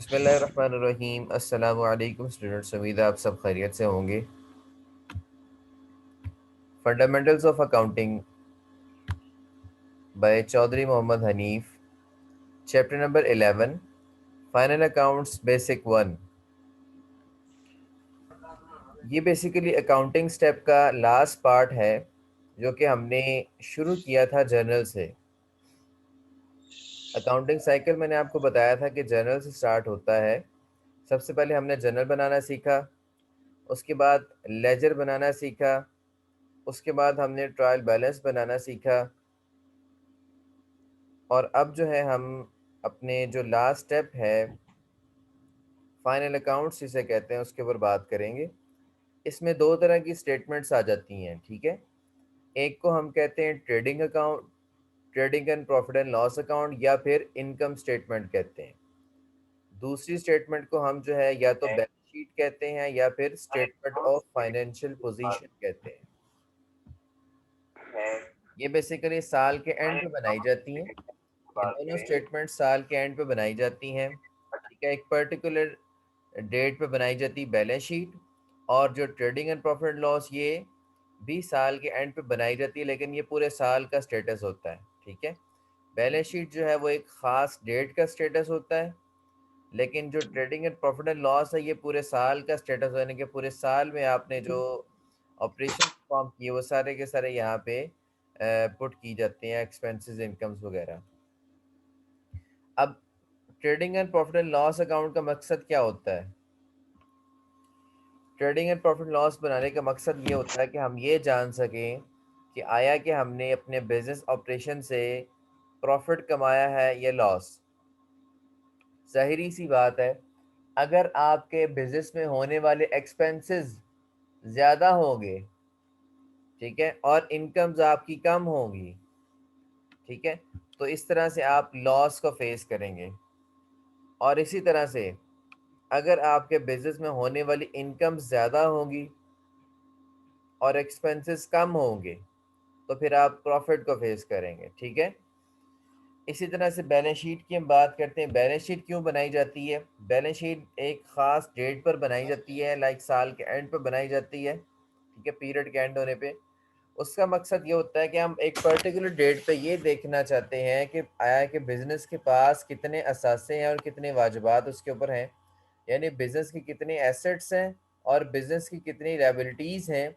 बिस्मिल्लाहिर्रहमानिर्रहीम। अस्सलामु अलैकुम स्टूडेंट्स, उम्मीद है आप सब खैरियत से होंगे। Fundamentals of accounting by Chaudhry Mohammad Hanif, chapter number 11, final accounts basic 1। ये बेसिकली अकाउंटिंग स्टेप का लास्ट पार्ट है जो कि हमने शुरू किया था जर्नल से। अकाउंटिंग साइकिल मैंने आपको बताया था कि जर्नल से स्टार्ट होता है। सबसे पहले हमने जर्नल बनाना सीखा, उसके बाद लेजर बनाना सीखा, उसके बाद हमने ट्रायल बैलेंस बनाना सीखा, और अब जो है हम अपने जो लास्ट स्टेप है फाइनल अकाउंट्स जिसे कहते हैं उसके ऊपर बात करेंगे। इसमें दो तरह की स्टेटमेंट्स आ जाती हैं, ठीक है। एक को हम कहते हैं trading account, trading and profit and loss account, या फिर इनकम स्टेटमेंट कहते हैं। दूसरी स्टेटमेंट को हम जो है या तो बैलेंस शीट कहते हैं या फिर स्टेटमेंट ऑफ फाइनेंशियल पोजीशन कहते हैं। ये बेसिकली साल के एंड पे बनाई जाती हैं। ये दोनों स्टेटमेंट साल के एंड पे बनाई जाती हैं, ठीक है। एक पर्टिकुलर डेट पे बनाई जाती है बैलेंस शीट, और जो trading and profit and loss ये भी साल के एंड पे बनाई जाती है, लेकिन ये पूरे साल का स्टेटस होता है, ठीक है। बैलेंस शीट जो है वो एक ख़ास डेट का स्टेटस होता है, लेकिन जो trading and profit and loss है ये पूरे साल का स्टेटस, यानी कि पूरे साल में आपने जो ऑपरेशन परफॉर्म किए वो सारे के सारे यहाँ पे पुट की जाते हैं, एक्सपेंसेस, इनकम्स वगैरह। अब trading and profit and loss account का मकसद क्या होता है? ट्रेडिंग एंड प्रॉफिट लॉस बनाने का मकसद ये होता है कि हम ये जान सकें कि आया कि हमने अपने बिजनेस ऑपरेशन से प्रॉफिट कमाया है या लॉस। ज़ाहिरी सी बात है, अगर आपके बिजनेस में होने वाले एक्सपेंसेस ज़्यादा होंगे, ठीक है, और इनकम्स आपकी कम होंगी, ठीक है, तो इस तरह से आप लॉस को फेस करेंगे। और इसी तरह से अगर आपके बिजनेस में होने वाली इनकम ज़्यादा होंगी और एक्सपेंसेस कम होंगे तो फिर आप प्रॉफिट को फेस करेंगे, ठीक है। इसी तरह से बैलेंस शीट की हम बात करते हैं। बैलेंस शीट क्यों बनाई जाती है? बैलेंस शीट एक ख़ास डेट पर बनाई जाती है, लाइक साल के एंड पर बनाई जाती है, ठीक है, पीरियड के एंड होने पे। उसका मकसद ये होता है कि हम एक पर्टिकुलर डेट पे ये देखना चाहते हैं कि आया कि बिज़नेस के पास कितने असासे हैं और कितने वाजिबात उसके ऊपर हैं, यानी बिज़नेस के कितने एसेट्स हैं और बिज़नेस की कितनी लायबिलिटीज़ हैं।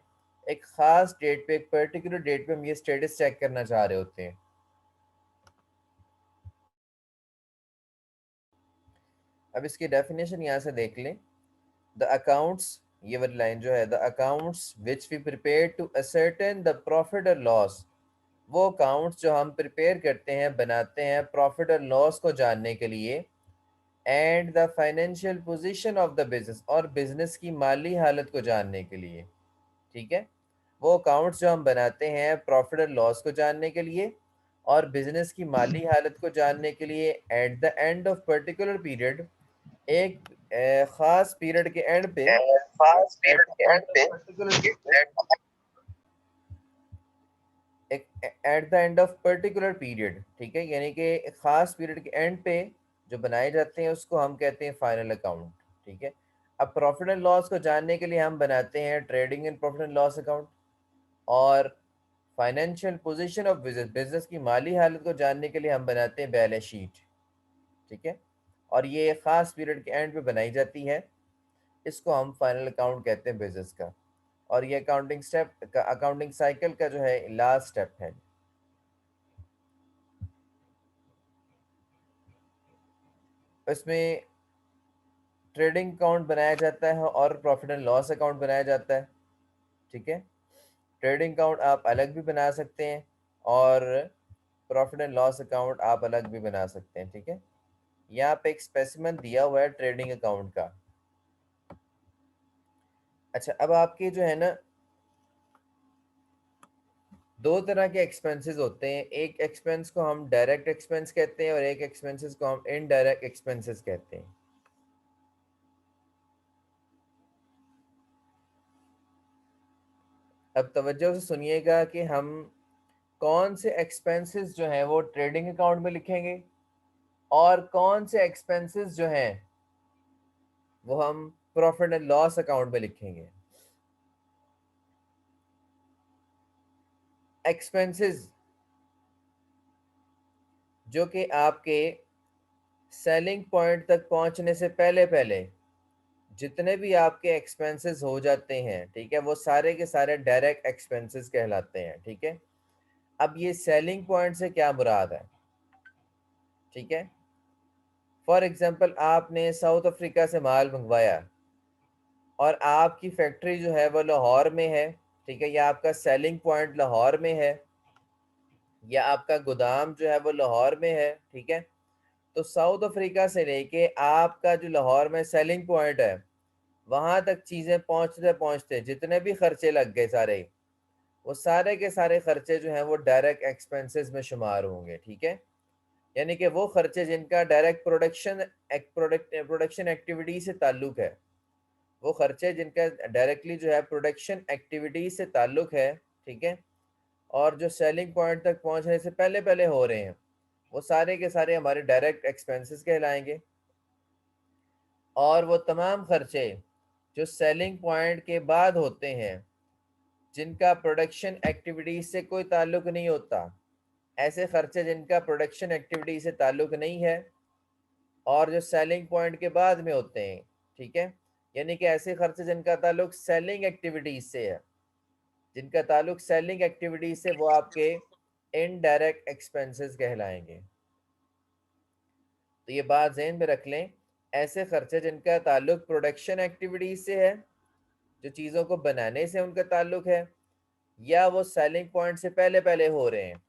एक ख़ास डेट पे, एक पर्टिकुलर डेट पे हम ये स्टेटस चेक करना चाह रहे होते हैं। अब इसकी डेफिनेशन यहाँ से देख लें। द अकाउंट्स, ये वाली लाइन जो है, the accounts which we prepare to ascertain the profit और लॉस, वो अकाउंट्स जो हम प्रिपेयर करते हैं, बनाते हैं प्रॉफिट और लॉस को जानने के लिए, and the financial position of the business, और बिजनेस की माली हालत को जानने के लिए, ठीक है। वो अकाउंट्स जो हम बनाते हैं प्रॉफिट और लॉस को जानने के लिए और बिजनेस की माली हालत को जानने के लिए, at the end of particular period, एक ख़ास पीरियड के एंड पे, फास्ट एट पीरियड द के एंड एंड ऑफ पे पर्टिकुलर पीरियड, एक at the end of particular period, ठीक है, यानी कि एक ख़ास पीरियड के एंड पे जो बनाए जाते हैं उसको हम कहते हैं फाइनल अकाउंट, ठीक है। अब प्रॉफिट एंड लॉस को जानने के लिए हम बनाते हैं trading and profit and loss account, और financial position of business, business की माली हालत को जानने के लिए हम बनाते हैं बैलेंस शीट, ठीक है। और ये एक ख़ास पीरियड के एंड पे बनाई जाती है, इसको हम फाइनल अकाउंट कहते हैं बिजनेस का। और ये अकाउंटिंग स्टेप का, अकाउंटिंग साइकिल का जो है लास्ट स्टेप है। इसमें ट्रेडिंग अकाउंट बनाया जाता है और प्रॉफिट एंड लॉस अकाउंट बनाया जाता है, ठीक है। ट्रेडिंग अकाउंट आप अलग भी बना सकते हैं और प्रॉफिट एंड लॉस अकाउंट आप अलग भी बना सकते हैं, ठीक है। यहाँ पे एक स्पेसिमेन दिया हुआ है ट्रेडिंग अकाउंट का। अच्छा, अब आपके जो है ना, दो तरह के एक्सपेंसेस होते हैं। एक एक्सपेंस को हम डायरेक्ट एक्सपेंस कहते हैं और एक एक्सपेंसेस को हम इनडायरेक्ट एक्सपेंसेस कहते हैं। अब तवज्जो से सुनिएगा कि हम कौन से एक्सपेंसेस जो हैं वो ट्रेडिंग अकाउंट में लिखेंगे और कौन से एक्सपेंसेस जो हैं वो हम प्रॉफिट एंड लॉस अकाउंट में लिखेंगे। एक्सपेंसेस जो कि आपके सेलिंग पॉइंट तक पहुंचने से पहले पहले जितने भी आपके एक्सपेंसेस हो जाते हैं, ठीक है, वो सारे के सारे डायरेक्ट एक्सपेंसेस कहलाते हैं। ठीक है, अब ये सेलिंग पॉइंट से क्या मुराद है? ठीक है, फॉर एग्जांपल आपने साउथ अफ्रीका से माल मंगवाया और आपकी फैक्ट्री जो है वो लाहौर में है, ठीक है, या आपका सेलिंग पॉइंट लाहौर में है, या आपका गोदाम जो है वो लाहौर में है। ठीक है, तो साउथ अफ्रीका से लेके आपका जो लाहौर में सेलिंग पॉइंट है वहां तक चीजें पहुंचते पहुंचते जितने भी खर्चे लग गए सारे, वो सारे के सारे खर्चे जो हैं वो डायरेक्ट एक्सपेंसेस में शुमार होंगे। ठीक है, यानी कि वो खर्चे जिनका डायरेक्ट प्रोडक्शन एक्टिविटी से ताल्लुक है, वो खर्चे जिनका डायरेक्टली जो है प्रोडक्शन एक्टिविटी से ताल्लुक है, ठीक है, और जो सेलिंग पॉइंट तक पहुंचने से पहले पहले हो रहे हैं, वो सारे के सारे हमारे डायरेक्ट एक्सपेंसेस कहलाएंगे। और वो तमाम खर्चे जो सेलिंग पॉइंट के बाद होते हैं, जिनका प्रोडक्शन एक्टिविटी से कोई ताल्लुक नहीं होता, ऐसे खर्चे जिनका प्रोडक्शन एक्टिविटी से ताल्लुक नहीं है और जो सेलिंग पॉइंट के बाद में होते हैं, ठीक है, यानी कि ऐसे खर्चे जिनका ताल्लुक सेलिंग एक्टिविटीज से है, जिनका ताल्लुक सेलिंग एक्टिविटीज से, वो आपके इनडायरेक्ट एक्सपेंसेस कहलाएंगे। तो ये बात ज़हन में रख लें, ऐसे खर्चे जिनका ताल्लुक प्रोडक्शन एक्टिविटीज से है, जो चीज़ों को बनाने से उनका ताल्लुक है, या वो सेलिंग पॉइंट से पहले पहले हो रहे हैं,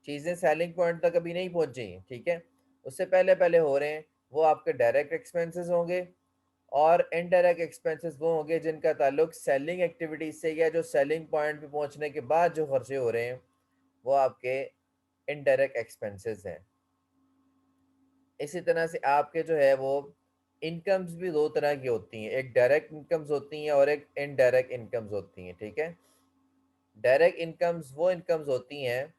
चीज़ें सेलिंग पॉइंट तक अभी नहीं पहुंची, ठीक है, उससे पहले पहले हो रहे हैं, वो आपके डायरेक्ट एक्सपेंसेस होंगे। और इनडायरेक्ट एक्सपेंसेस वो होंगे जिनका ताल्लुक सेलिंग एक्टिविटीज से, या जो सेलिंग पॉइंट पे पहुंचने के बाद जो खर्चे हो रहे हैं, वो आपके इनडायरेक्ट एक्सपेंसेस हैं। इसी तरह से आपके जो है वो इनकम्स भी दो तरह की होती हैं, एक डायरेक्ट इनकम्स होती हैं और एक इनडायरेक्ट इनकम्स होती हैं। ठीक है, डायरेक्ट इनकम्स वो इनकम्स होती हैं,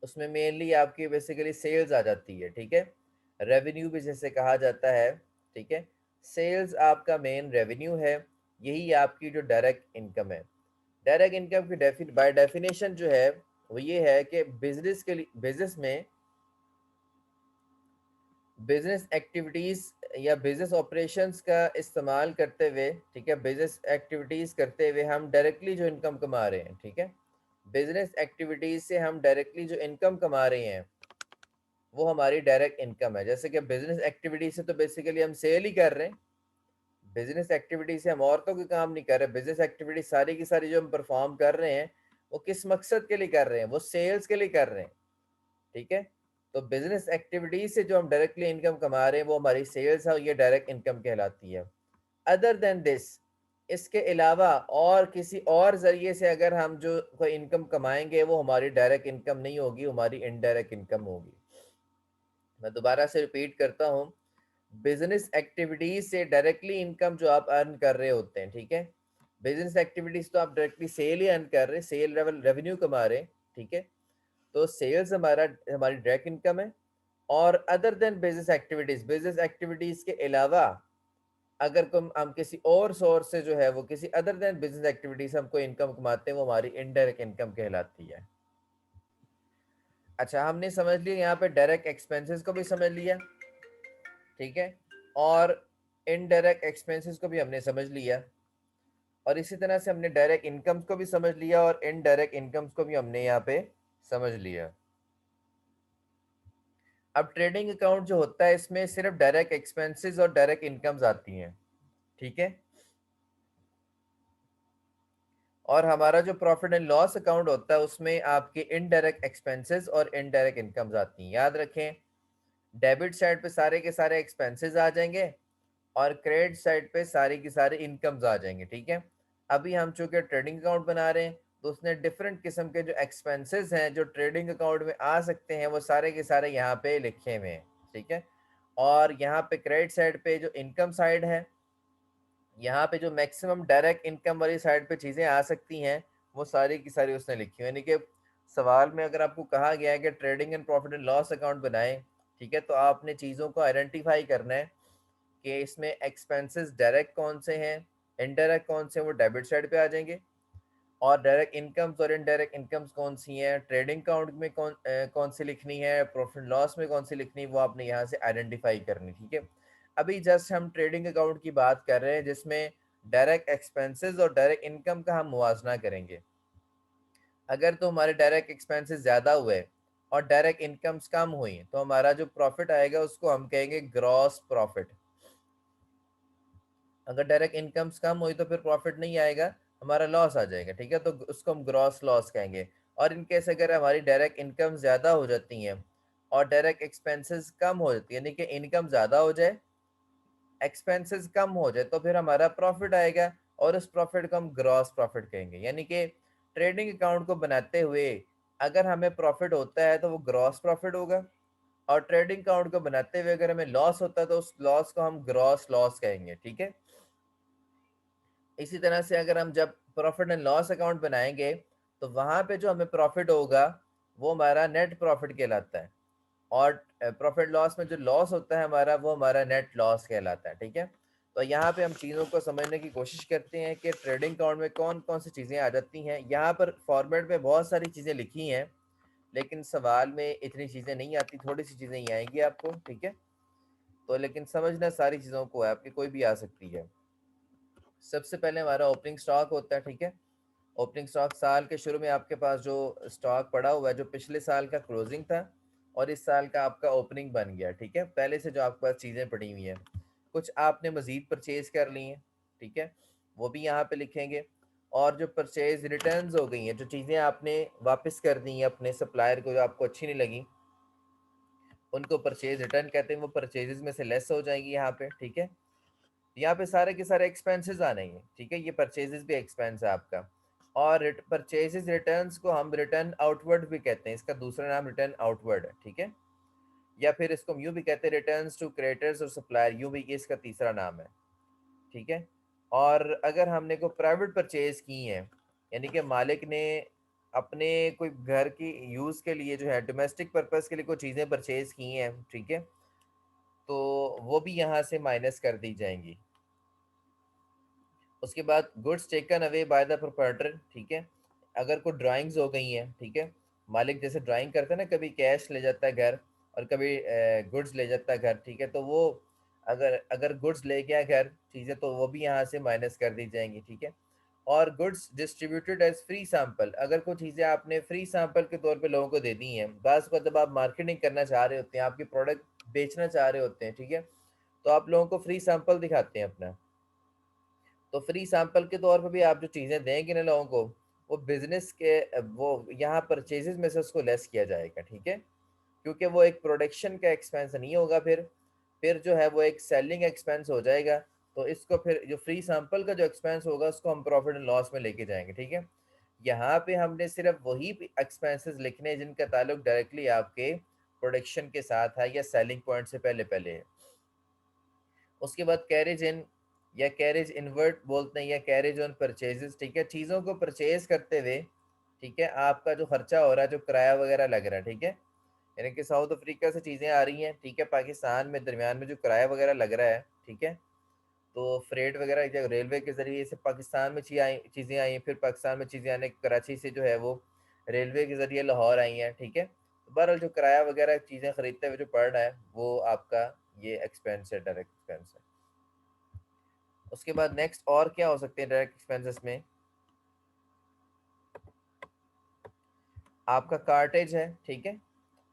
उसमें मेनली आपकी बेसिकली सेल्स आ जाती है। ठीक है, रेवेन्यू भी जैसे कहा जाता है। ठीक है, सेल्स आपका मेन रेवेन्यू है, यही आपकी जो डायरेक्ट इनकम है। डायरेक्ट इनकम की बाय डेफिनेशन जो है वो ये है कि बिजनेस के लिए, बिजनेस में बिजनेस एक्टिविटीज या बिजनेस ऑपरेशंस का इस्तेमाल करते हुए, ठीक है, बिजनेस एक्टिविटीज करते हुए हम डायरेक्टली जो इनकम कमा रहे हैं, ठीक है, बिजनेस एक्टिविटीज से हम डायरेक्टली जो इनकम कमा रहे हैं वो हमारी डायरेक्ट इनकम है। जैसे कि बिजनेस एक्टिविटी से तो बेसिकली हम सेल ही कर रहे हैं, बिजनेस एक्टिविटी से हम और तो कोई काम नहीं कर रहे। बिजनेस एक्टिविटी सारी की सारी जो हम परफॉर्म कर रहे हैं वो किस मकसद के लिए कर रहे हैं? वो सेल्स के लिए कर रहे हैं। ठीक है, तो बिजनेस एक्टिविटीज से जो हम डायरेक्टली इनकम कमा रहे हैं वो हमारी सेल्स है और ये डायरेक्ट इनकम कहलाती है। अदर देन दिस, इसके अलावा और किसी और जरिए से अगर हम जो कोई इनकम कमाएंगे वो हमारी डायरेक्ट इनकम नहीं होगी, हमारी इनडायरेक्ट इनकम होगी। मैं दोबारा से रिपीट करता हूँ, बिजनेस एक्टिविटीज से डायरेक्टली इनकम जो आप अर्न कर रहे होते हैं, ठीक है, बिजनेस एक्टिविटीज तो आप डायरेक्टली सेल ही अर्न कर रहे हैं, सेल रेवेन्यू कमा रहे हैं। ठीक है, तो सेल्स हमारी डायरेक्ट इनकम है। और अदर देन बिजनेस एक्टिविटीज के अलावा अगर हम किसी और सोर्स से जो है वो किसी अदर देन बिजनेस एक्टिविटीज से हम कोई इनकम कमाते हैं, वो हमारी इनडायरेक्ट इनकम कहलाती है। अच्छा, हमने समझ लिया यहाँ पे डायरेक्ट एक्सपेंसेस को भी समझ लिया, ठीक है, और इनडायरेक्ट एक्सपेंसेस को भी हमने समझ लिया, और इसी तरह से हमने डायरेक्ट इनकम्स को भी समझ लिया और इनडायरेक्ट इनकम्स को भी हमने यहाँ पे समझ लिया। अब ट्रेडिंग अकाउंट जो होता है इसमें सिर्फ डायरेक्ट एक्सपेंसेस और डायरेक्ट इनकम्स आती हैं। ठीक है, और हमारा जो प्रॉफिट एंड लॉस अकाउंट होता है उसमें आपके इनडायरेक्ट एक्सपेंसेस और इनडायरेक्ट इनकम्स आती हैं। याद रखें, डेबिट साइड पे सारे के सारे एक्सपेंसेस आ जाएंगे और क्रेडिट साइड पे सारी की सारी इनकम्स आ जाएंगे। ठीक है, अभी हम चूंकि ट्रेडिंग अकाउंट बना रहे हैं तो उसने डिफरेंट किस्म के जो एक्सपेंसेस हैं जो ट्रेडिंग अकाउंट में आ सकते हैं वो सारे के सारे यहाँ पे लिखे हुए हैं। ठीक है, और यहाँ पे क्रेडिट साइड पे जो इनकम साइड है, यहाँ पे जो मैक्सिमम डायरेक्ट इनकम वाली साइड पे चीज़ें आ सकती हैं वो सारी की सारी उसने लिखी हुई, यानी कि सवाल में अगर आपको कहा गया है कि trading and profit and loss account बनाएं, ठीक है, तो आपने चीज़ों को आइडेंटिफाई करना है कि इसमें एक्सपेंसेस डायरेक्ट कौन से हैं, इनडायरेक्ट कौन से हैं, वो डेबिट साइड पे आ जाएंगे। और डायरेक्ट इनकम्स और इनडायरेक्ट इनकम्स कौन सी हैं, ट्रेडिंग अकाउंट में कौन सी लिखनी है, प्रॉफिट लॉस में कौन सी लिखनी है, वो आपने यहाँ से आइडेंटिफाई करनी, ठीक है। अभी जस्ट हम ट्रेडिंग अकाउंट की बात कर रहे हैं जिसमें डायरेक्ट एक्सपेंसेस और डायरेक्ट इनकम का हम मुवाजना करेंगे। अगर तो हमारे डायरेक्ट एक्सपेंसेस ज़्यादा हुए और डायरेक्ट इनकम्स कम हुई तो हमारा जो प्रॉफिट आएगा उसको हम कहेंगे ग्रॉस प्रॉफिट। अगर डायरेक्ट इनकम्स कम हुई तो फिर प्रॉफिट नहीं आएगा, हमारा लॉस आ जाएगा, ठीक है, तो उसको हम ग्रॉस लॉस कहेंगे। और इनकेस अगर हमारी डायरेक्ट इनकम ज़्यादा हो जाती हैं और डायरेक्ट एक्सपेंसेस कम हो जाती है, यानी कि इनकम ज़्यादा हो जाए एक्सपेंसेस कम हो जाए, तो फिर हमारा प्रॉफिट आएगा और उस प्रॉफिट को हम ग्रॉस प्रॉफिट कहेंगे। यानी कि ट्रेडिंग अकाउंट को बनाते हुए अगर हमें प्रॉफिट होता है तो वो ग्रॉस प्रॉफिट होगा, और ट्रेडिंग अकाउंट को बनाते हुए अगर हमें लॉस होता है तो उस लॉस को हम ग्रॉस लॉस कहेंगे, ठीक है। इसी तरह से अगर हम जब प्रॉफिट एंड लॉस अकाउंट बनाएंगे तो वहां पे जो हमें प्रॉफिट होगा वो हमारा नेट प्रॉफिट कहलाता है, और प्रॉफिट लॉस में जो लॉस होता है हमारा वो हमारा नेट लॉस कहलाता है, ठीक है। तो यहाँ पे हम चीज़ों को समझने की कोशिश करते हैं कि ट्रेडिंग अकाउंट में कौन कौन सी चीज़ें आ जाती हैं। यहाँ पर फॉर्मेट में बहुत सारी चीज़ें लिखी हैं लेकिन सवाल में इतनी चीज़ें नहीं आती, थोड़ी सी चीज़ें ही आएंगी आपको, ठीक है। तो लेकिन समझना सारी चीज़ों को है, आपकी कोई भी आ सकती है। सबसे पहले हमारा ओपनिंग स्टॉक होता है, ठीक है। ओपनिंग स्टॉक साल के शुरू में आपके पास जो स्टॉक पड़ा हुआ है, जो पिछले साल का क्लोजिंग था और इस साल का आपका ओपनिंग बन गया, ठीक है। पहले से जो आपके पास चीज़ें पड़ी हुई हैं, कुछ आपने मज़ीद परचेज कर ली हैं, ठीक है, वो भी यहाँ पे लिखेंगे। और जो परचेज रिटर्न्स हो गई हैं, जो चीज़ें आपने वापस कर दी हैं अपने सप्लायर को जो आपको अच्छी नहीं लगी, उनको परचेज रिटर्न कहते हैं, वो परचेजेस में से लेस हो जाएंगी यहाँ पे, ठीक है। यहाँ पे सारे के सारे एक्सपेंसेस आने हैं, ठीक है, ये परचेजेस भी एक्सपेंस है आपका। और परचेजेस रिटर्न्स को हम रिटर्न आउटवर्ड भी कहते हैं, इसका दूसरा नाम रिटर्न आउटवर्ड है, ठीक है। या फिर इसको हम यूँ भी कहते हैं रिटर्न्स टू क्रेडिटर्स और सप्लायर, यूँ भी ये इसका तीसरा नाम है, ठीक है। और अगर हमने कोई प्राइवेट परचेज की है, यानी कि मालिक ने अपने कोई घर की यूज़ के लिए जो है डोमेस्टिक पर्पज़ के लिए कोई चीज़ें परचेज की हैं, ठीक है, तो वो भी यहाँ से माइनस कर दी जाएंगी। उसके बाद goods taken away by the proprietor, ठीक है। अगर कोई ड्राइंग्स हो गई हैं, ठीक है, मालिक जैसे ड्राइंग करता है ना, कभी कैश ले जाता है घर और कभी गुड्स ले जाता है घर, ठीक है, तो वो अगर अगर गुड्स ले गया घर चीज़ें तो वो भी यहाँ से माइनस कर दी जाएंगी, ठीक है। और goods distributed as free sample, अगर कोई चीज़ें आपने फ्री सैंपल के तौर पे लोगों को दे दी हैं, बाज़ को जब आप मार्केटिंग करना चाह रहे होते हैं, आपकी प्रोडक्ट बेचना चाह रहे होते हैं, ठीक है, तो आप लोगों को फ्री सैंपल दिखाते हैं अपना, तो फ्री सैंपल के तौर पे भी आप जो चीज़ें देंगे ना लोगों को, वो बिजनेस के वो यहाँ परचेजेस में से उसको लेस किया जाएगा, ठीक है, क्योंकि वो एक प्रोडक्शन का एक्सपेंस नहीं होगा, फिर जो है वो एक सेलिंग एक्सपेंस हो जाएगा। तो इसको फिर जो फ्री सैंपल का जो एक्सपेंस होगा उसको हम प्रॉफिट एंड लॉस में लेके जाएंगे, ठीक है। यहाँ पे हमने सिर्फ वही एक्सपेंसेस लिखने हैं जिनका ताल्लुक डायरेक्टली आपके प्रोडक्शन के साथ है या सेलिंग पॉइंट से पहले पहले है। उसके बाद कैरेज इन या कैरेज इनवर्ट बोलते हैं, या कैरेज ऑन परचेजेस, ठीक है, चीज़ों को परचेज करते हुए, ठीक है, आपका जो खर्चा हो रहा है, जो किराया वगैरह लग रहा है, ठीक है, यानी कि साउथ अफ्रीका से चीज़ें आ रही हैं, ठीक है, पाकिस्तान में दरमियान में जो किराया वगैरह लग रहा है, ठीक है, तो फ्रेट वगैरह जब रेलवे के ज़रिए से पाकिस्तान में चीज़ें आई, फिर पाकिस्तान में चीज़ें आने कराची से जो है वो रेलवे के ज़रिए लाहौर आई हैं, ठीक है, तो बहरहाल जो किराया वगैरह चीज़ें ख़रीदते हुए जो पड़ रहा है वो आपका ये एक्सपेंस है, डायरेक्ट एक्सपेंस है। उसके बाद नेक्स्ट और क्या हो सकते हैं डायरेक्ट एक्सपेंसेस में, आपका कार्टेज है, ठीक है,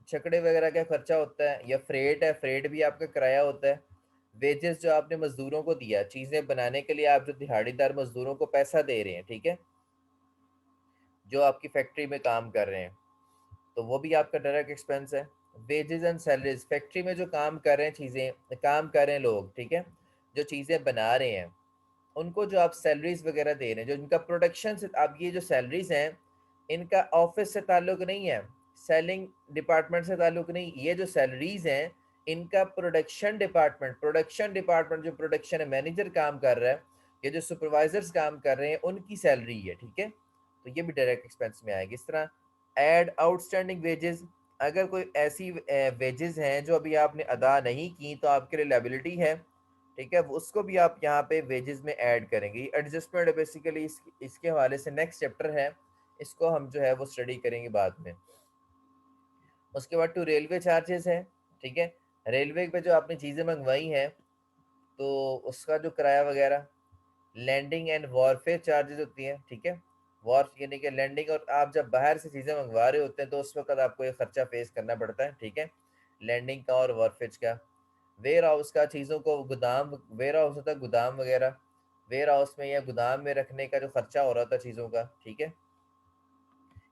छकड़े वगैरह का खर्चा होता है, या फ्रेट है, फ्रेट भी आपका किराया होता है। वेजेस जो आपने मजदूरों को दिया चीज़ें बनाने के लिए, आप जो दिहाड़ीदार मजदूरों को पैसा दे रहे हैं, ठीक है, जो आपकी फैक्ट्री में काम कर रहे हैं, तो वो भी आपका डायरेक्ट एक्सपेंस है। वेजेस एंड सैलरीज, फैक्ट्री में जो काम कर रहे हैं चीज़ें काम कर रहे हैं लोग, ठीक है, जो चीज़ें बना रहे हैं उनको जो आप सैलरीज वगैरह दे रहे हैं, जो इनका प्रोडक्शन से, आप ये जो सैलरीज हैं इनका ऑफिस से ताल्लुक नहीं है, सेलिंग डिपार्टमेंट से ताल्लुक नहीं, ये जो सैलरीज हैं इनका प्रोडक्शन डिपार्टमेंट जो प्रोडक्शन मैनेजर काम कर रहा है, ये जो सुपरवाइजर्स काम कर रहे हैं उनकी सैलरी है, ठीक है, तो ये भी डायरेक्ट एक्सपेंस में आएगी। इस तरह एड आउटस्टैंडिंग वेजेस, अगर कोई ऐसी वेजेस हैं जो अभी आपने अदा नहीं की तो आपके लिए लायबिलिटी है, ठीक है, उसको भी आप यहाँ पे वेजेस में ऐड करेंगे। ये एडजस्टमेंट बेसिकली इसके हवाले से नेक्स्ट चैप्टर है, इसको हम जो है वो स्टडी करेंगे बाद में। उसके बाद टू रेलवे चार्जेस है, ठीक है, रेलवे पे जो आपने चीज़ें मंगवाई हैं तो उसका जो किराया वगैरह, लैंडिंग एंड वॉरफेयर चार्जेस होती हैं, ठीक है, वॉर्फ यानी कि लैंडिंग, और आप जब बाहर से चीज़ें मंगवा रहे होते हैं तो उस वक्त आपको ये खर्चा फेस करना पड़ता है, ठीक है, लैंडिंग का और वॉरफेज का। वेयर हाउस का, चीज़ों को गोदाम, वेयर हाउस होता है गोदाम वगैरह, वेयर हाउस में या गोदाम में रखने का जो खर्चा हो रहा था चीज़ों का, ठीक है,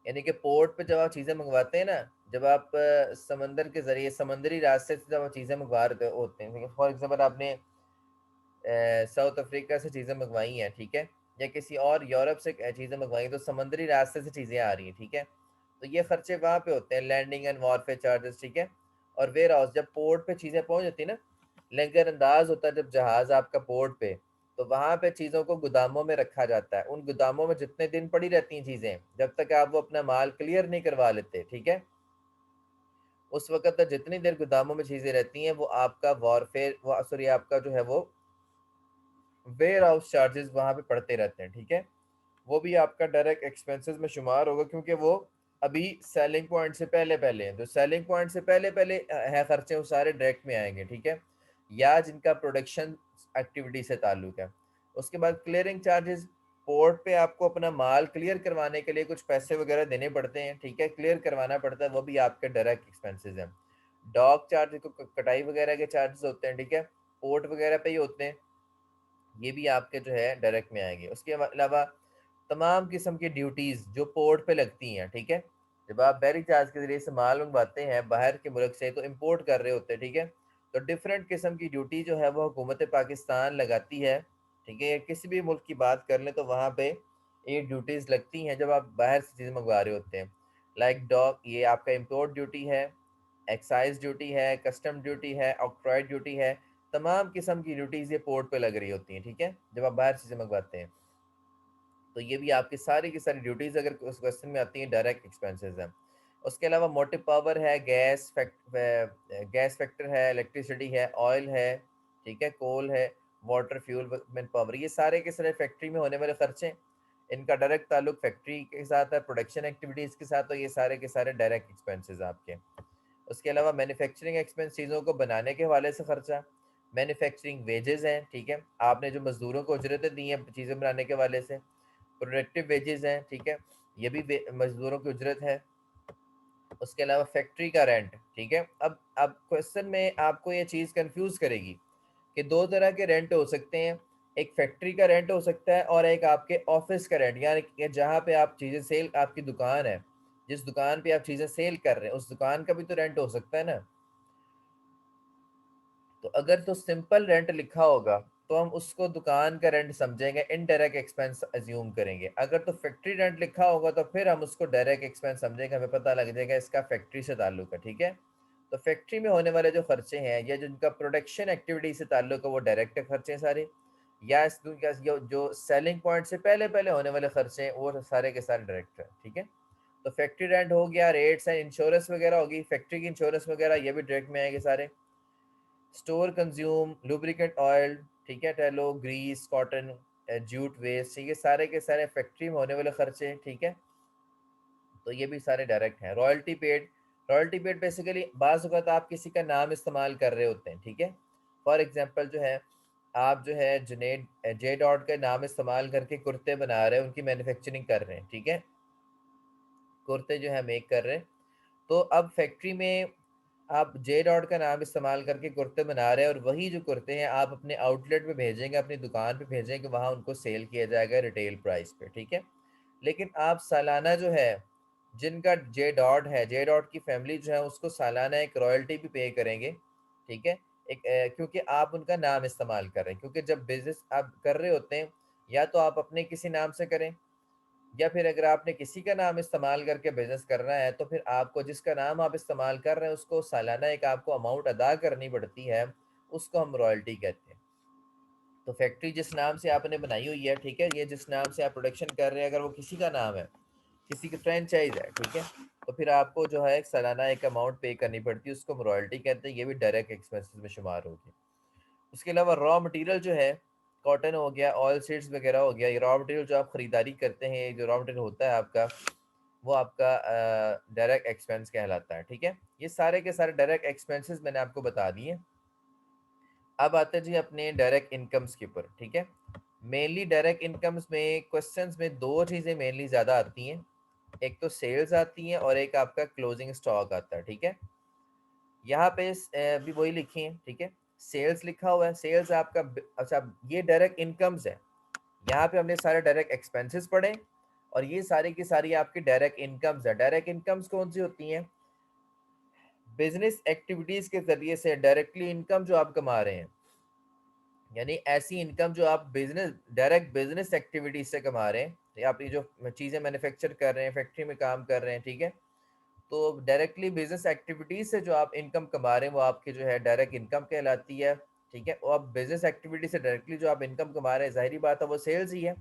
यानी कि पोर्ट पे जब आप चीज़ें मंगवाते हैं ना, जब आप समंदर के ज़रिए समुद्री रास्ते से जब आप चीज़ें मंगवा रहे होते हैं, फॉर एग्जाम्पल आपने साउथ अफ्रीका से चीज़ें मंगवाई हैं, ठीक है, या किसी और यूरोप से चीज़ें मंगवाई हैं, तो समुद्री रास्ते से चीज़ें आ रही हैं, ठीक है, तो ये खर्चे वहाँ पे होते हैं, लैंडिंग एंड वॉरफेयर चार्जेस, ठीक है। और वेयर हाउस, जब पोर्ट पे चीज़ें पहुँच जाती है ना, लंगर अंदाज होता है जब जहाज़ आपका पोर्ट पे, तो वहाँ पे चीज़ों को गोदामों में रखा जाता है, उन गोदामों में जितने दिन पड़ी रहती हैं चीज़ें, जब तक आप वो अपना माल क्लियर नहीं करवा लेते, ठीक है, उस वक्त तक जितनी देर गोदामों में चीज़ें रहती हैं वो आपका वॉरफेयर, वो सॉरी आपका जो है वो वेयर हाउस चार्जेस वहाँ पे पड़ते रहते हैं, ठीक है, वो भी आपका डायरेक्ट एक्सपेंसेस में शुमार होगा, क्योंकि वो अभी सेलिंग पॉइंट से पहले पहले हैं, तो सेलिंग पॉइंट से पहले पहले है खर्चे, वो सारे डायरेक्ट में आएंगे, ठीक है, या जिनका प्रोडक्शन एक्टिविटी से ताल्लुक है। उसके बाद क्लियरिंग चार्जेस, पोर्ट पे आपको अपना माल क्लियर करवाने के लिए कुछ पैसे वगैरह देने पड़ते हैं, ठीक है, क्लियर करवाना पड़ता है, वो भी आपके डायरेक्ट एक्सपेंसेस हैं। डॉक चार्ज, कटाई वगैरह के चार्जेस होते हैं, ठीक है, पोर्ट वगैरह पे ही होते हैं, ये भी आपके जो है डायरेक्ट में आएंगे। उसके अलावा तमाम किस्म की ड्यूटीज़ जो पोर्ट पे लगती हैं, ठीक है, जब आप बहरी जहाज के जरिए से माल मंगवाते हैं बाहर के मुल्क से, तो इंपोर्ट कर रहे होते हैं, ठीक है, तो डिफरेंट किस्म की ड्यूटी जो है वो हुकूमत पाकिस्तान लगाती है, ठीक है, किसी भी मुल्क की बात कर लें तो वहाँ पे ये ड्यूटीज़ लगती हैं जब आप बाहर से चीज़ें मंगवा रहे होते हैं। लाइक डॉक, ये आपका इम्पोर्ट ड्यूटी है, एक्साइज ड्यूटी है, कस्टम ड्यूटी है, ऑक्ट्रॉय ड्यूटी है, तमाम किस्म की ड्यूटीज़ ये पोर्ट पे लग रही होती हैं, ठीक है, जब आप बाहर चीज़ें मंगवाते हैं, तो ये भी आपकी सारी की सारी ड्यूटीज़ अगर उस क्वेश्चन में आती हैं डायरेक्ट एक्सपेंसेस हैं। उसके अलावा मोटिव पावर है, गैस फैक्टर है, इलेक्ट्रिसिटी है, ऑयल है, ठीक है, कोल है, वाटर, फ्यूल, मैन पावर, ये सारे के सारे फैक्ट्री में होने वाले खर्चे, इनका डायरेक्ट ताल्लुक फैक्ट्री के साथ है, प्रोडक्शन एक्टिविटीज़ के साथ, तो ये सारे के सारे डायरेक्ट एक्सपेंसेस आपके। उसके अलावा मैन्युफैक्चरिंग एक्सपेंस, चीज़ों को बनाने के हवाले से खर्चा, मैन्युफैक्चरिंग वेजेस हैं, ठीक है, आपने जो मजदूरों को उजरतें दी हैं चीज़ें बनाने के हवाले से, प्रोडक्टिव वेजेस हैं, ठीक है, ये भी मजदूरों की उजरत है। उसके अलावा फैक्ट्री का रेंट, ठीक है, अब क्वेश्चन में आपको ये चीज़ कंफ्यूज करेगी कि दो तरह के रेंट हो सकते हैं, एक फैक्ट्री का रेंट हो सकता है और एक आपके ऑफिस का रेंट, यानी कि जहाँ पे आप चीज़ें सेल, आपकी दुकान है, जिस दुकान पे आप चीज़ें सेल कर रहे हैं उस दुकान का भी तो रेंट हो सकता है ना। तो अगर तो सिंपल रेंट लिखा होगा तो हम उसको दुकान का रेंट समझेंगे, इनडायरेक्ट एक्सपेंस अज्यूम करेंगे। अगर तो फैक्ट्री रेंट लिखा होगा तो फिर हम उसको डायरेक्ट एक्सपेंस समझेंगे, हमें पता लग जाएगा इसका फैक्ट्री से ताल्लुक है, ठीक है। तो फैक्ट्री में होने वाले जो खर्चे हैं या जिनका प्रोडक्शन एक्टिविटी से ताल्लुक है वो डायरेक्ट खर्चे हैं सारे, या जो सेलिंग पॉइंट से पहले पहले होने वाले खर्चे हैं वो सारे के सारे डायरेक्ट है, ठीक है। तो फैक्ट्री रेंट हो गया, रेट्स एंड इंश्योरेंस वगैरह होगी, फैक्ट्री की इंश्योरेंस वगैरह ये भी डायरेक्ट में आएंगे सारे। स्टोर कंज्यूम, लुब्रिकेंट ऑयल, ठीक है, टेलो, ग्रीस, कॉटन, जूट वेस्ट, ठीक है, सारे के सारे फैक्ट्री में होने वाले खर्चे, ठीक है, तो ये भी सारे डायरेक्ट हैं। Royalty paid, royalty paid basically बाज़ वक़्त आप किसी का नाम इस्तेमाल कर रहे होते हैं, ठीक है, फॉर एग्जांपल जो है आप जो है जुनेद जे डॉट का नाम इस्तेमाल करके कुर्ते बना रहे हैं, उनकी मैन्युफैक्चरिंग कर रहे हैं, ठीक है, कुर्ते जो है मेक कर रहे हैं, तो अब फैक्ट्री में आप जे डॉट का नाम इस्तेमाल करके कुर्ते बना रहे हैं और वही जो कुर्ते हैं आप अपने आउटलेट पे भेजेंगे, अपनी दुकान पे भेजेंगे, वहाँ उनको सेल किया जाएगा रिटेल प्राइस पे, ठीक है। लेकिन आप सालाना जो है, जिनका जे डॉट है, जे डॉट की फैमिली जो है उसको सालाना एक रॉयल्टी भी पे करेंगे, ठीक है, एक क्योंकि आप उनका नाम इस्तेमाल कर रहे हैं, क्योंकि जब बिजनेस आप कर रहे होते हैं या तो आप अपने किसी नाम से करें, या फिर अगर आपने किसी का नाम इस्तेमाल करके बिजनेस करना है तो फिर आपको जिसका नाम आप इस्तेमाल कर रहे हैं उसको सालाना एक आपको अमाउंट अदा करनी पड़ती है, उसको हम रॉयल्टी कहते हैं। तो फैक्ट्री जिस नाम से आपने बनाई हुई है, ठीक है, ये जिस नाम से आप प्रोडक्शन कर रहे हैं, अगर वो किसी का नाम है, किसी की फ्रेंचाइज है, ठीक है, तो फिर आपको जो है एक सालाना एक अमाउंट पे करनी पड़ती है, उसको हम रॉयल्टी कहते हैं, ये भी डायरेक्ट एक्सपेंसेस में शुमार होगी। उसके अलावा रॉ मटेरियल जो है, कॉटन हो गया, ऑयल सीड्स वगैरह हो गया, ये रॉ मटेरियल जो आप खरीदारी करते हैं, जो रॉ मटेरियल होता है आपका, वो आपका डायरेक्ट एक्सपेंस कहलाता है। ठीक है, ये सारे के सारे डायरेक्ट एक्सपेंसेस मैंने आपको बता दिए। अब आते हैं जी अपने डायरेक्ट इनकम्स के ऊपर। ठीक है, मेनली डायरेक्ट इनकम्स में क्वेश्चंस में दो चीज़ें मेनली ज़्यादा आती हैं, एक तो सेल्स आती है और एक आपका क्लोजिंग स्टॉक आता है। ठीक है, यहाँ पे भी वही लिखी है। ठीक है, सेल्स लिखा हुआ है, सेल्स आपका अच्छा, ये डायरेक्ट इनकम्स है। यहाँ पे हमने सारे डायरेक्ट एक्सपेंसेस पढ़े और ये सारी की सारी आपकी डायरेक्ट इनकम्स है। डायरेक्ट इनकम्स कौन सी होती हैं? बिजनेस एक्टिविटीज के जरिए से डायरेक्टली इनकम जो आप कमा रहे हैं, यानी ऐसी इनकम जो आप बिजनेस डायरेक्ट बिजनेस एक्टिविटीज से कमा रहे हैं, या आप ये जो चीज़ें मैन्युफैक्चर कर रहे हैं, फैक्ट्री में काम कर रहे हैं। ठीक है, तो डायरेक्टली बिजनेस एक्टिविटीज से जो आप इनकम कमा रहे हैं वो आपकी जो है डायरेक्ट इनकम कहलाती है। ठीक है, और अब बिजनेस एक्टिविटी से डायरेक्टली जो आप इनकम कमा रहे हैं, जाहिर बात है वो सेल्स ही है।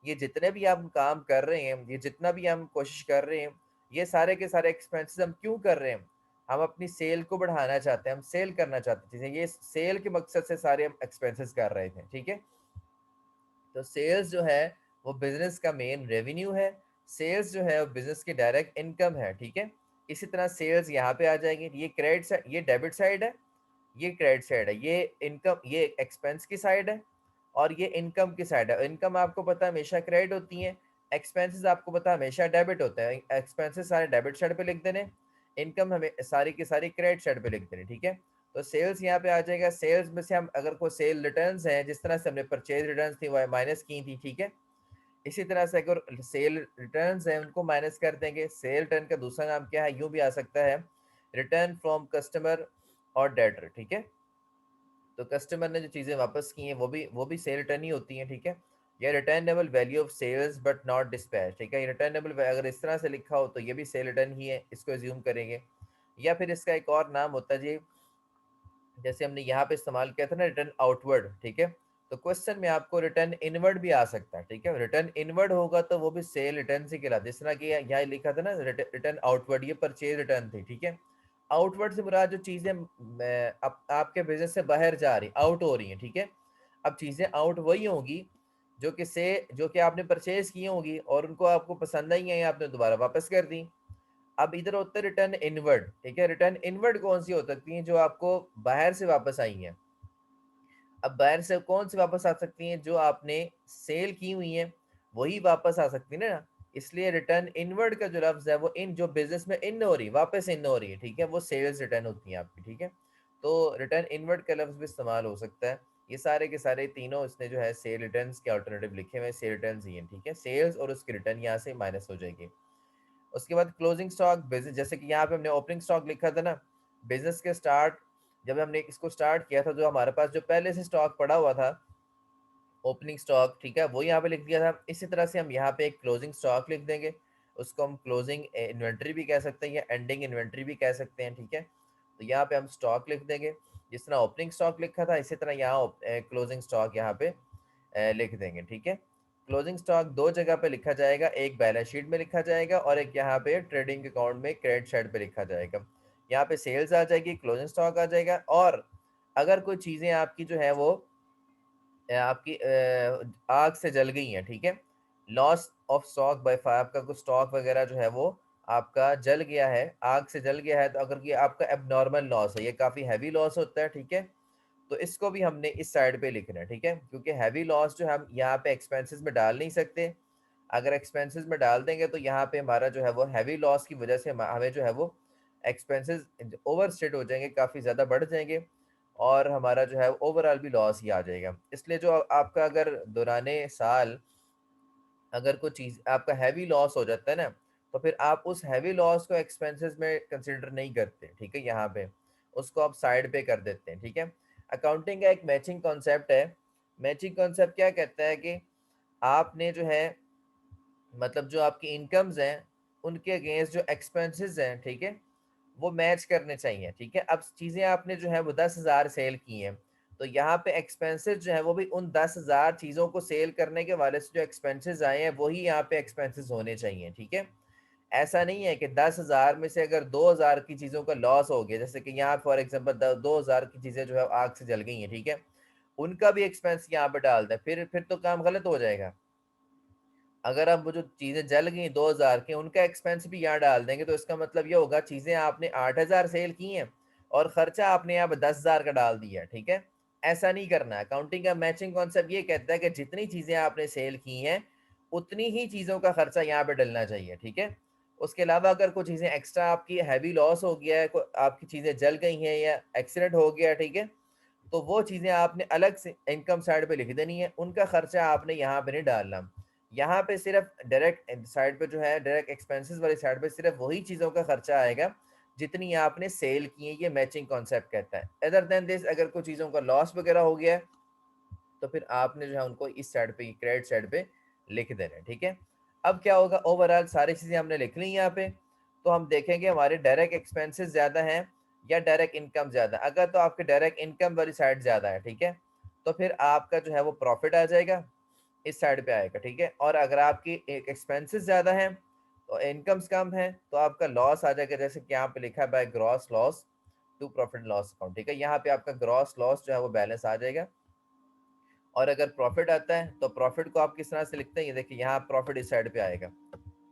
ये जितने भी हम काम कर रहे हैं, ये जितना भी हम कोशिश कर रहे हैं, ये सारे के सारे एक्सपेंसेस हम क्यों कर रहे हैं? हम अपनी सेल को बढ़ाना चाहते हैं, हम सेल करना चाहते हैं चीज़ें, ये सेल के मकसद से सारे हम एक्सपेंसेस कर रहे थे। ठीक है, तो सेल्स जो है वो बिजनेस का मेन रेवेन्यू है, सेल्स जो है वो बिजनेस की डायरेक्ट इनकम है। ठीक है, इसी तरह सेल्स यहाँ पे आ जाएगी, ये क्रेडिट साइड, ये डेबिट साइड है, ये क्रेडिट साइड है, ये इनकम, ये एक्सपेंस की साइड है, और ये इनकम की साइड है। इनकम आपको पता है हमेशा क्रेडिट होती है, एक्सपेंसेस आपको पता है हमेशा डेबिट होते हैं। एक्सपेंसेस सारे डेबिट साइड पे लिख देने, इनकम हमें सारी की सारी क्रेडिट साइड पे लिख देनी। ठीक है, तो सेल्स यहाँ पे आ जाएगा। सेल्स में से हम अगर कोई सेल रिटर्न्स हैं, जिस तरह से हमने परचेज रिटर्न्स थी वो माइनस की थी। ठीक है, इसी तरह से अगर सेल रिटर्न्स हैं उनको माइनस कर देंगे। सेल रिटर्न का दूसरा नाम क्या है? यूं भी आ सकता है, रिटर्न फ्रॉम कस्टमर और डेटर। ठीक है, तो कस्टमर ने जो चीज़ें वापस की हैं वो भी सेल रिटर्न ही होती हैं। ठीक है, या returnable value of sales but not dispatch. ठीक है, रिटर्नेबल अगर इस तरह से लिखा हो तो ये भी सेल रिटर्न ही है, इसको एज्यूम करेंगे। या फिर इसका एक और नाम होता है जी, जैसे हमने यहाँ पे इस्तेमाल किया था ना रिटर्न आउटवर्ड। ठीक है, तो क्वेश्चन में आपको रिटर्न इनवर्ड भी आ सकता है। ठीक है, रिटर्न इनवर्ड होगा तो वो भी सेल रिटर्न से कहलाता है। जिस तरह कि यहाँ लिखा था ना रिटर्न आउटवर्ड, ये परचेज रिटर्न थी। ठीक है, आउटवर्ड से मुराद जो चीजें आपके बिजनेस से बाहर जा रही, आउट हो रही हैं। ठीक है, अब चीजें आउट वही होंगी जो कि आपने परचेज की होंगी और उनको आपको पसंद नहीं आई, आपने दोबारा वापस कर दी। अब इधर होता है रिटर्न इनवर्ड। ठीक है, रिटर्न इनवर्ड कौन सी हो सकती है? जो आपको बाहर से वापस आई है। अब बाहर से कौन सी वापस आ सकती हैं? जो आपने सेल की हुई है वही वापस आ सकती है ना। इसलिए रिटर्न इनवर्ड का जो लफ्ज है वो इन जो बिजनेस में इन हो रही, वापस इन हो रही है। ठीक है, वो सेल्स रिटर्न होती है आपकी। ठीक है, तो रिटर्न इनवर्ड का लफ्ज भी इस्तेमाल हो सकता है। ये सारे के सारे तीनों इसने जो है सेल रिटर्न के अल्टरनेटिव लिखे हुए, सेल रिटर्न ही हैं। ठीक है, सेल्स और उसकी रिटर्न यहाँ से माइनस हो जाएगी। उसके बाद क्लोजिंग स्टॉक बिजनेस, जैसे कि यहाँ पे हमने ओपनिंग स्टॉक लिखा था ना, बिजनेस के स्टार्ट, जब हमने इसको स्टार्ट किया था, जो हमारे पास जो पहले से स्टॉक पड़ा हुआ था ओपनिंग स्टॉक, ठीक है, वो यहाँ पे लिख दिया था। इसी तरह से हम यहाँ पे एक क्लोजिंग स्टॉक लिख देंगे, उसको हम क्लोजिंग इन्वेंट्री भी कह सकते हैं या एंडिंग इन्वेंट्री भी कह सकते हैं। ठीक है, तो यहाँ पे हम स्टॉक लिख देंगे, जिस तरह ओपनिंग स्टॉक लिखा था इसी तरह यहाँ क्लोजिंग स्टॉक यहाँ पे लिख देंगे। ठीक है, क्लोजिंग स्टॉक दो जगह पे लिखा जाएगा, एक बैलेंस शीट में लिखा जाएगा और एक यहाँ पे ट्रेडिंग अकाउंट में क्रेडिट साइड पे लिखा जाएगा। यहाँ पे सेल्स आ जाएगी, क्लोजिंग स्टॉक आ जाएगा, और अगर कोई चीज़ें आपकी जो है वो आपकी आग से जल गई हैं। ठीक है, loss of stock by fire, आपका कुछ स्टॉक वगैरह जो है वो आपका जल गया है, आग से जल गया है, तो अगर ये आपका एबनॉर्मल लॉस है, ये काफ़ी हैवी लॉस होता है। ठीक है, तो इसको भी हमने इस साइड पे लिखना है। ठीक है, क्योंकि हैवी लॉस जो हम यहाँ पे एक्सपेंसेस में डाल नहीं सकते, अगर एक्सपेंसेस में डाल देंगे तो यहाँ पे हमारा जो है वो हैवी लॉस की वजह से हमें जो है वो एक्सपेंसेस ओवर स्टेट हो जाएंगे, काफ़ी ज़्यादा बढ़ जाएंगे, और हमारा जो है ओवरऑल भी लॉस ही आ जाएगा। इसलिए जो आपका अगर दौराने साल अगर कोई चीज़ आपका हैवी लॉस हो जाता है ना, तो फिर आप उस हैवी लॉस को एक्सपेंसेस में कंसिडर नहीं करते। ठीक है, यहाँ पे उसको आप साइड पे कर देते हैं। ठीक है, अकाउंटिंग का एक मैचिंग कॉन्सेप्ट है। मैचिंग कॉन्सेप्ट क्या कहता है कि आपने जो है मतलब जो आपकी इनकम्स हैं उनके अगेंस्ट जो एक्सपेंसेस हैं, ठीक है, वो मैच करने चाहिए। ठीक है, अब चीज़ें आपने जो है वो 10,000 सेल की हैं, तो यहाँ पे एक्सपेंसेस जो है वो भी उन 10,000 चीज़ों को सेल करने के वाले से जो एक्सपेंसेस आए हैं वही यहाँ पे एक्सपेंसेस होने चाहिए। ठीक है, ऐसा नहीं है कि 10,000 में से अगर 2,000 की चीज़ों का लॉस हो गया, जैसे कि यहाँ फॉर एग्जांपल 2,000 की चीज़ें जो है आग से जल गई हैं। ठीक है, उनका भी एक्सपेंस यहाँ पे डाल दें, फिर तो काम गलत हो जाएगा। अगर अब वो जो चीज़ें जल गई 2000 की, उनका एक्सपेंस भी यहाँ डाल देंगे, तो इसका मतलब ये होगा चीज़ें आपने 8000 सेल की हैं और खर्चा आपने यहाँ पे 10,000 का डाल दिया, ठीक है। ऐसा नहीं करना है। अकाउंटिंग का मैचिंग कॉन्सेप्ट ये कहता है कि जितनी चीज़ें आपने सेल की हैं उतनी ही चीज़ों का खर्चा यहाँ पे डलना चाहिए, ठीक है। उसके अलावा अगर कोई चीज़ें एक्स्ट्रा आपकी हैवी लॉस हो गया है, आपकी चीज़ें जल गई हैं या एक्सीडेंट हो गया, ठीक है, तो वो चीज़ें आपने अलग से इनकम साइड पे लिख देनी है, उनका खर्चा आपने यहाँ पे नहीं डालना। यहाँ पे सिर्फ डायरेक्ट साइड पे जो है, डायरेक्ट एक्सपेंसेस वाली साइड पे सिर्फ वही चीज़ों का खर्चा आएगा जितनी आपने सेल की है। ये मैचिंग कॉन्सेप्ट कहता है। अदर देन दिस, अगर कुछ चीज़ों का लॉस वगैरह हो गया है तो फिर आपने जो है उनको इस साइड पे, क्रेडिट साइड पे लिख देना है, ठीक है। अब क्या होगा, ओवरऑल सारी चीज़ें हमने लिख ली यहाँ पे, तो हम देखेंगे हमारे डायरेक्ट एक्सपेंसेस ज़्यादा हैं या डायरेक्ट इनकम ज़्यादा। अगर तो आपके डायरेक्ट इनकम वाली साइड ज़्यादा है, ठीक है, तो फिर आपका जो है वो प्रॉफिट आ जाएगा, इस साइड पे आएगा, ठीक है। और अगर आपकी एक्सपेंसेस ज़्यादा हैं तो इनकम्स कम है, तो आपका लॉस आ जाएगा, जैसे कि यहाँ पे लिखा है by gross loss to profit loss account, ठीक है। यहाँ पे आपका ग्रॉस लॉस जो है वो बैलेंस आ जाएगा। और अगर प्रॉफिट आता है तो प्रॉफिट को आप किस तरह से लिखते हैं, ये देखिए यहाँ प्रॉफिट इस साइड पे आएगा।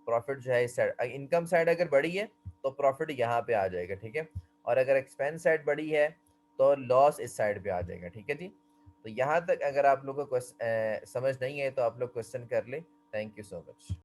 प्रॉफिट जो है इस साइड, इनकम साइड अगर बड़ी है तो प्रॉफिट यहाँ पे आ जाएगा, ठीक है। और अगर एक्सपेंस साइड बड़ी है तो लॉस इस साइड पे आ जाएगा, ठीक है जी। तो यहाँ तक अगर आप लोगों को समझ नहीं है तो आप लोग क्वेश्चन कर ले। Thank you so much.